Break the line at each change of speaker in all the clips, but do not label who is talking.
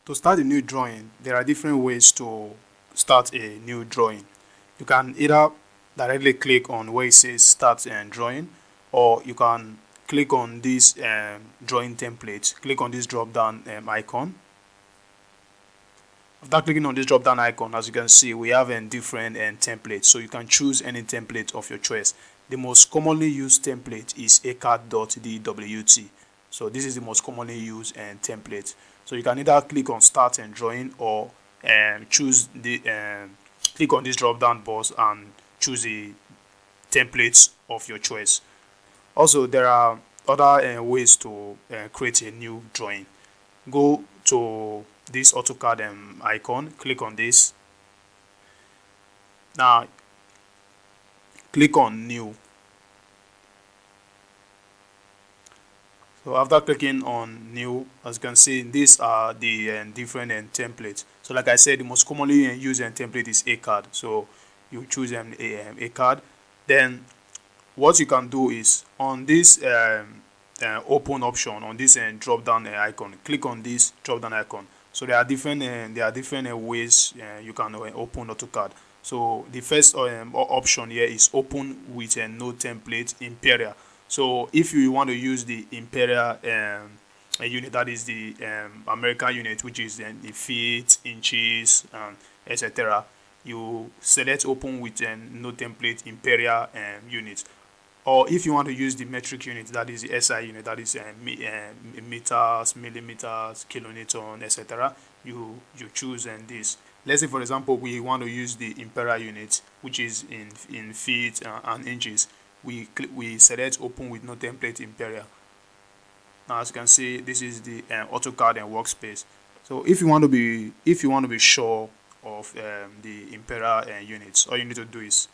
To start a new drawing, there are different ways to start a new drawing. You can either directly click on where it says start drawing, or you can click on this drawing template. Click on this drop down icon. After clicking on this drop down icon, as you can see, we have different templates, so you can choose any template of your choice. The most commonly used template is AutoCAD.dwt. So this is the most commonly used template. So you can either click on start drawing, or choose the click on this drop down box and choose the templates of your choice. Also, there are other ways to create a new drawing. Go to this AutoCAD icon, click on this. Now click on new. So after clicking on new, as you can see, these are the different templates. So like I said, the most commonly used template is AutoCAD. So you choose AutoCAD. Then what you can do is on this open option, on this drop down icon, click on this drop down icon. So there are different ways you can open AutoCAD. So the first option here is open with no template Imperial. So if you want to use the Imperial unit, that is the American unit, which is the feet, inches, etc., you select open with no template Imperial unit. Or if you want to use the metric unit, that is the SI unit, that is meters, millimeters, kilonewton, etc., you choose this. Let's say, for example, we want to use the Imperial unit, which is in feet and inches. We select open with no template Imperial. Now, as you can see, this is the AutoCAD workspace. So if you want to be sure of the Imperial units, all you need to do is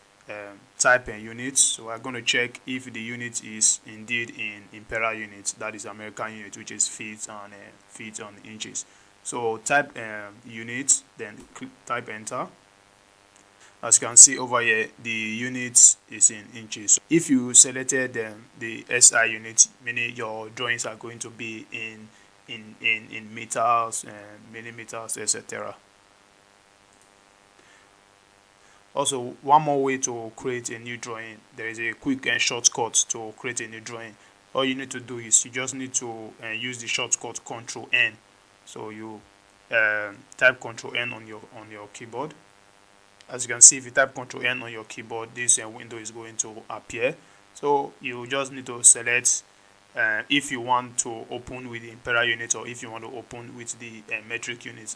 type in units. So we're going to check if the unit is indeed in Imperial units, that is American unit, which is feet and inches. So type units, then type enter. As you can see over here, the unit is in inches. If you selected the SI unit, meaning your drawings are going to be in meters, millimeters, etc. Also, one more way to create a new drawing, there is a quick shortcut to create a new drawing. All you need to do is you just need to use the shortcut Ctrl N. So you type Ctrl N on your keyboard. As you can see, if you type Ctrl N on your keyboard, this window is going to appear. So you just need to select if you want to open with the Imperial unit, or if you want to open with the metric unit.